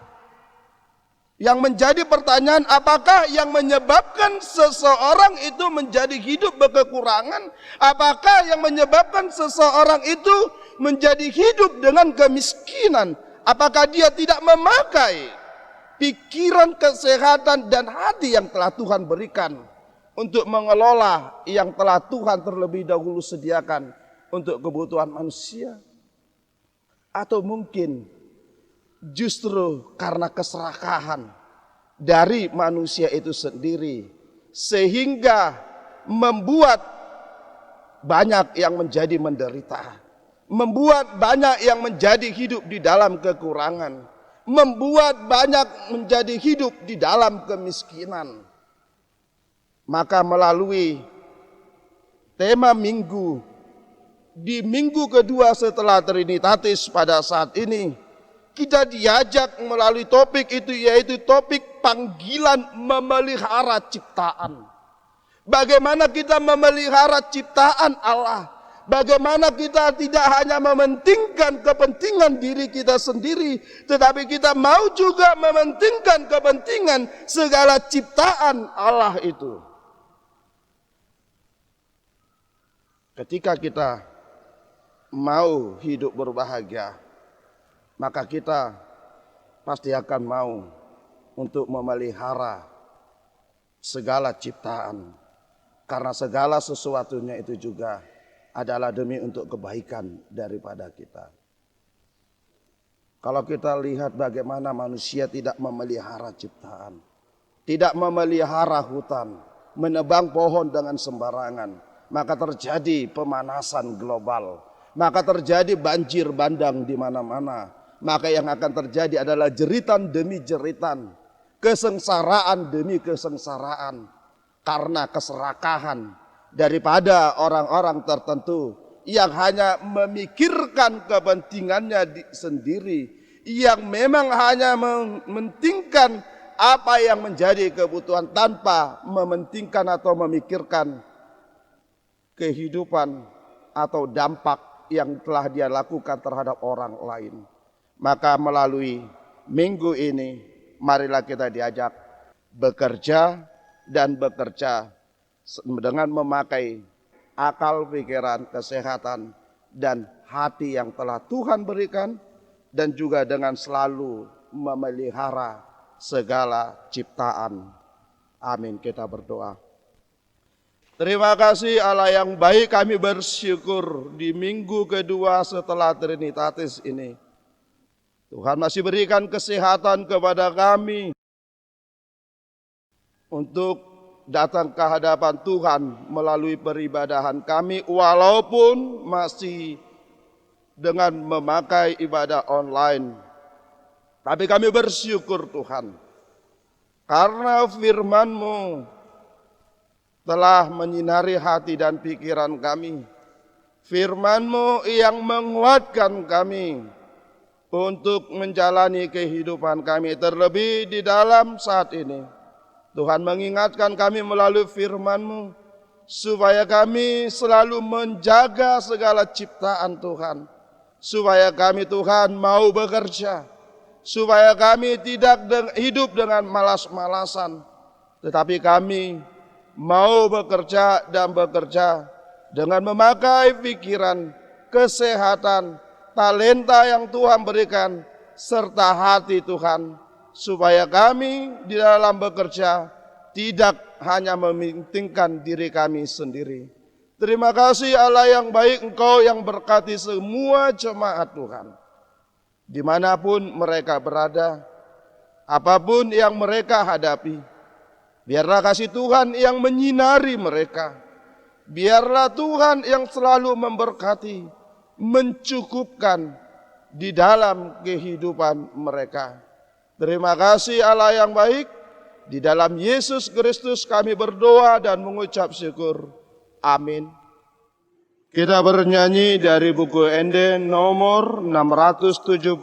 Yang menjadi pertanyaan, apakah yang menyebabkan seseorang itu menjadi hidup berkekurangan? Apakah yang menyebabkan seseorang itu menjadi hidup dengan kemiskinan? Apakah dia tidak memakai pikiran, kesehatan, dan hati yang telah Tuhan berikan untuk mengelola yang telah Tuhan terlebih dahulu sediakan untuk kebutuhan manusia? Atau mungkin justru karena keserakahan dari manusia itu sendiri, sehingga membuat banyak yang menjadi menderita, membuat banyak yang menjadi hidup di dalam kekurangan, membuat banyak menjadi hidup di dalam kemiskinan. Maka melalui tema minggu, di minggu kedua setelah Trinitatis pada saat ini, kita diajak melalui topik itu, yaitu topik panggilan memelihara ciptaan. Bagaimana kita memelihara ciptaan Allah? Bagaimana kita tidak hanya mementingkan kepentingan diri kita sendiri, tetapi kita mau juga mementingkan kepentingan segala ciptaan Allah itu. Ketika kita mau hidup berbahagia, maka kita pasti akan mau untuk memelihara segala ciptaan. Karena segala sesuatunya itu juga adalah demi untuk kebaikan daripada kita. Kalau kita lihat bagaimana manusia tidak memelihara ciptaan, tidak memelihara hutan, menebang pohon dengan sembarangan, maka terjadi pemanasan global, maka terjadi banjir bandang di mana-mana. Maka yang akan terjadi adalah jeritan demi jeritan, kesengsaraan demi kesengsaraan, karena keserakahan daripada orang-orang tertentu yang hanya memikirkan kepentingannya sendiri, yang memang hanya mementingkan apa yang menjadi kebutuhan tanpa mementingkan atau memikirkan kehidupan atau dampak yang telah dia lakukan terhadap orang lain. Maka melalui minggu ini, marilah kita diajak bekerja dan bekerja dengan memakai akal, pikiran, kesehatan, dan hati yang telah Tuhan berikan, dan juga dengan selalu memelihara segala ciptaan. Amin. Kita berdoa. Terima kasih Allah yang baik, kami bersyukur di minggu kedua setelah Trinitatis ini, Tuhan masih berikan kesehatan kepada kami. untuk datang ke hadapan Tuhan melalui peribadahan kami, walaupun masih dengan memakai ibadah online. Tapi kami bersyukur Tuhan, karena firman-Mu telah menyinari hati dan pikiran kami. Firman-Mu yang menguatkan kami untuk menjalani kehidupan kami, terlebih di dalam saat ini. Tuhan mengingatkan kami melalui firman-Mu, supaya kami selalu menjaga segala ciptaan Tuhan. Supaya kami Tuhan mau bekerja. Supaya kami tidak hidup dengan malas-malasan. Tetapi kami mau bekerja dan bekerja dengan memakai pikiran, kesehatan, talenta yang Tuhan berikan, serta hati Tuhan, supaya kami di dalam bekerja tidak hanya mementingkan diri kami sendiri. Terima kasih Allah yang baik, Engkau yang berkati semua jemaat Tuhan. Dimanapun mereka berada, apapun yang mereka hadapi, biarlah kasih Tuhan yang menyinari mereka. Biarlah Tuhan yang selalu memberkati, mencukupkan di dalam kehidupan mereka. Terima kasih Allah yang baik, di dalam Yesus Kristus kami berdoa dan mengucap syukur. Amin. Kita bernyanyi dari buku Ende nomor 672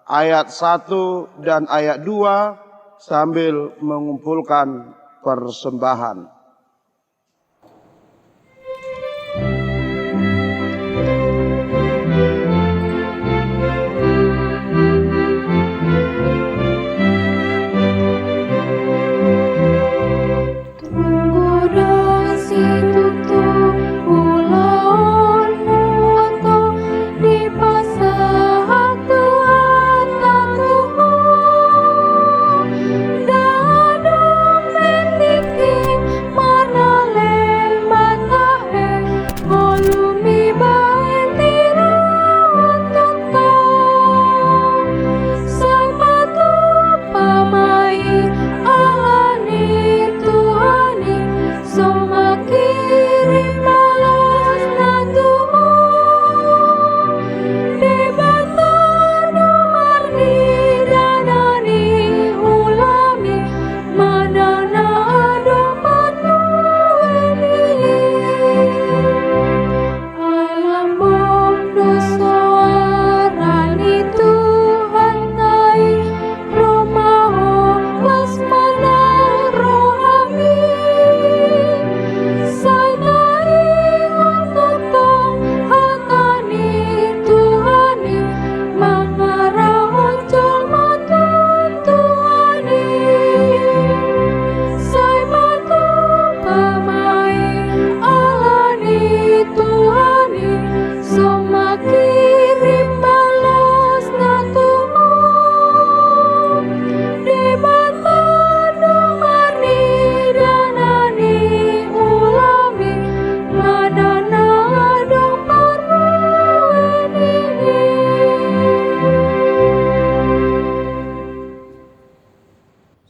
ayat 1 dan ayat 2 sambil mengumpulkan persembahan.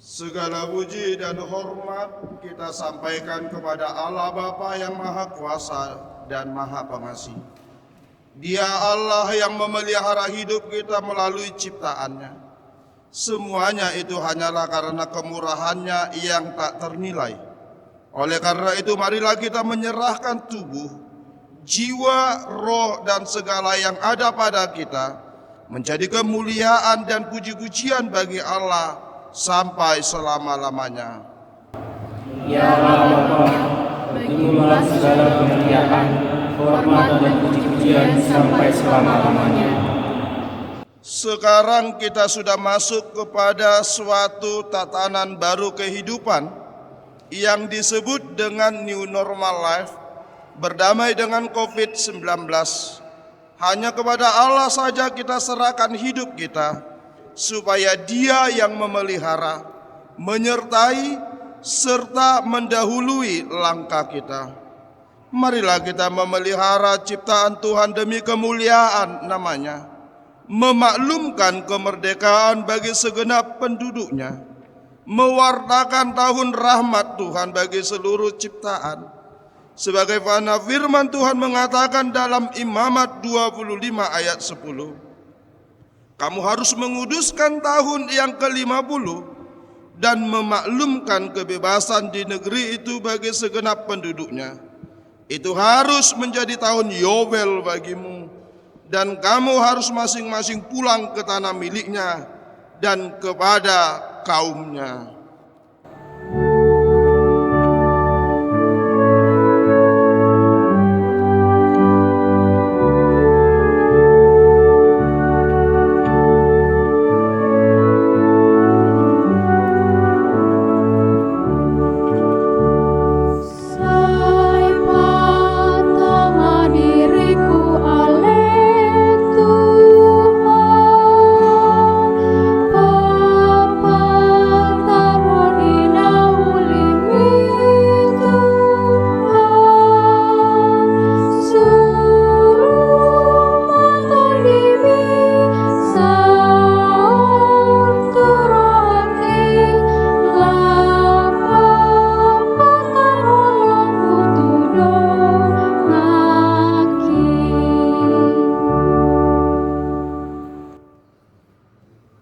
Segala puji dan hormat kita sampaikan kepada Allah Bapa yang Maha Kuasa dan Maha Pengasih. Dia Allah yang memelihara hidup kita melalui ciptaannya. Semuanya itu hanyalah karena kemurahannya yang tak ternilai. Oleh karena itu marilah kita menyerahkan tubuh, jiwa, roh dan segala yang ada pada kita menjadi kemuliaan dan puji-pujian bagi Allah sampai selama-lamanya. Ya Allah Bapa, bagimu-lah segala kemuliaan, hormat dan puji-pujian sampai selama-lamanya. Sekarang kita sudah masuk kepada suatu tatanan baru kehidupan yang disebut dengan new normal life, berdamai dengan COVID-19. Hanya kepada Allah saja kita serahkan hidup kita, supaya Dia yang memelihara, menyertai, serta mendahului langkah kita. Marilah kita memelihara ciptaan Tuhan demi kemuliaan namanya, memaklumkan kemerdekaan bagi segenap penduduknya, mewartakan tahun rahmat Tuhan bagi seluruh ciptaan. Sebagaimana firman Tuhan mengatakan dalam Imamat 25 ayat 10. Kamu harus menguduskan tahun yang ke-50 dan memaklumkan kebebasan di negeri itu bagi segenap penduduknya. Itu harus menjadi tahun Yobel bagimu, dan kamu harus masing-masing pulang ke tanah miliknya dan kepada kaumnya.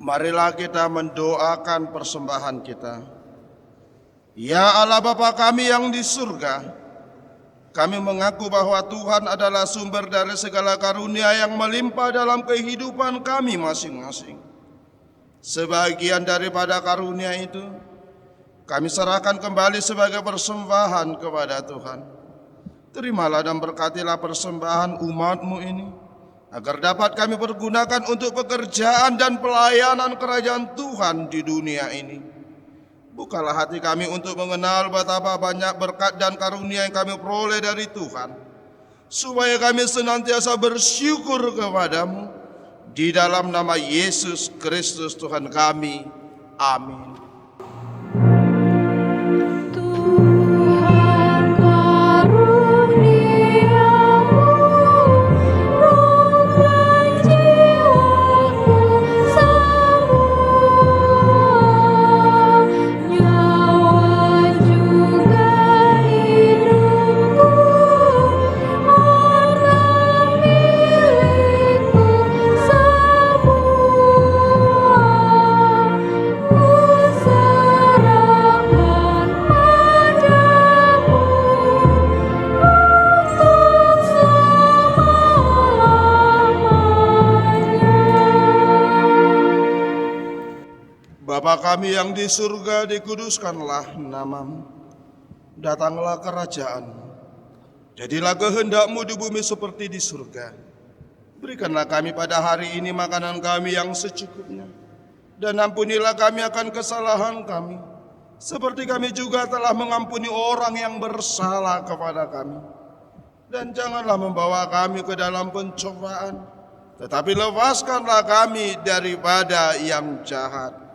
Marilah kita mendoakan persembahan kita. Ya Allah Bapa kami yang di surga, kami mengaku bahwa Tuhan adalah sumber dari segala karunia yang melimpah dalam kehidupan kami masing-masing. Sebagian daripada karunia itu kami serahkan kembali sebagai persembahan kepada Tuhan. Terimalah dan berkatilah persembahan umat-Mu ini, agar dapat kami pergunakan untuk pekerjaan dan pelayanan kerajaan Tuhan di dunia ini. Bukalah hati kami untuk mengenal betapa banyak berkat dan karunia yang kami peroleh dari Tuhan, supaya kami senantiasa bersyukur kepadamu. Di dalam nama Yesus Kristus Tuhan kami. Amin. Bapa kami yang di surga, dikuduskanlah nama-Mu. Datanglah kerajaan-Mu. Jadilah kehendak-Mu di bumi seperti di surga. Berikanlah kami pada hari ini makanan kami yang secukupnya. Dan ampunilah kami akan kesalahan kami, seperti kami juga telah mengampuni orang yang bersalah kepada kami. Dan janganlah membawa kami ke dalam pencobaan, tetapi lepaskanlah kami daripada yang jahat.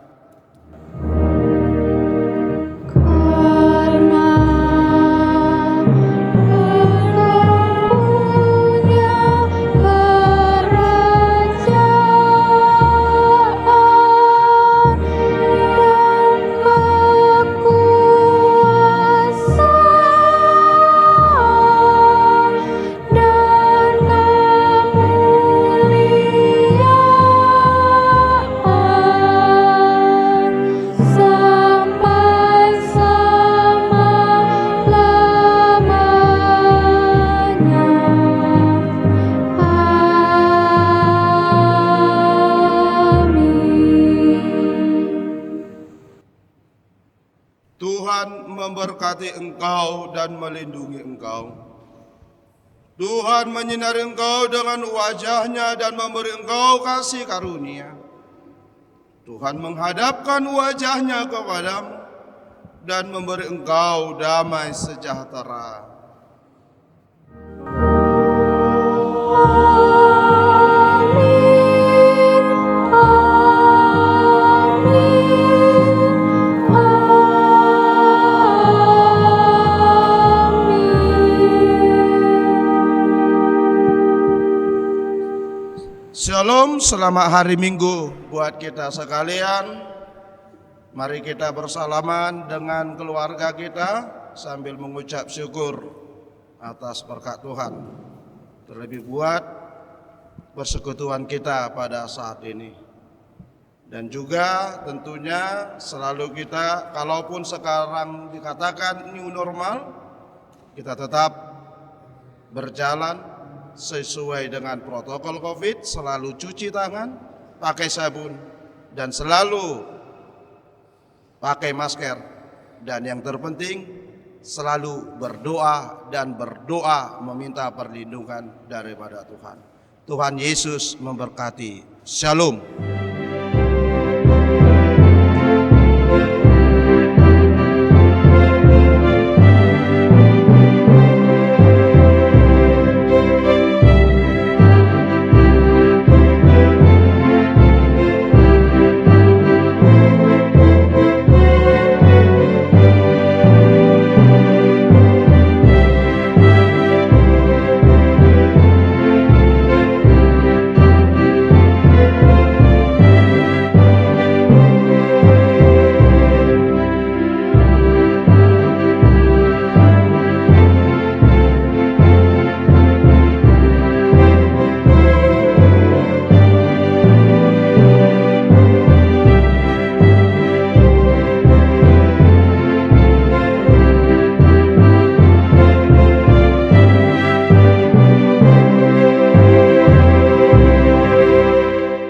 Memberkati engkau dan melindungi engkau. Tuhan menyinari engkau dengan wajah-Nya dan memberi engkau kasih karunia. Tuhan menghadapkan wajah-Nya kepadamu dan memberi engkau damai sejahtera. Shalom, selamat hari Minggu buat kita sekalian. Mari kita bersalaman dengan keluarga kita sambil mengucap syukur atas berkat Tuhan. Terlebih buat persekutuan kita pada saat ini. Dan juga tentunya selalu kita, kalaupun sekarang dikatakan new normal, kita tetap berjalan sesuai dengan protokol COVID, selalu cuci tangan, pakai sabun, dan selalu pakai masker. Dan yang terpenting, selalu berdoa dan berdoa meminta perlindungan daripada Tuhan. Tuhan Yesus memberkati. Shalom.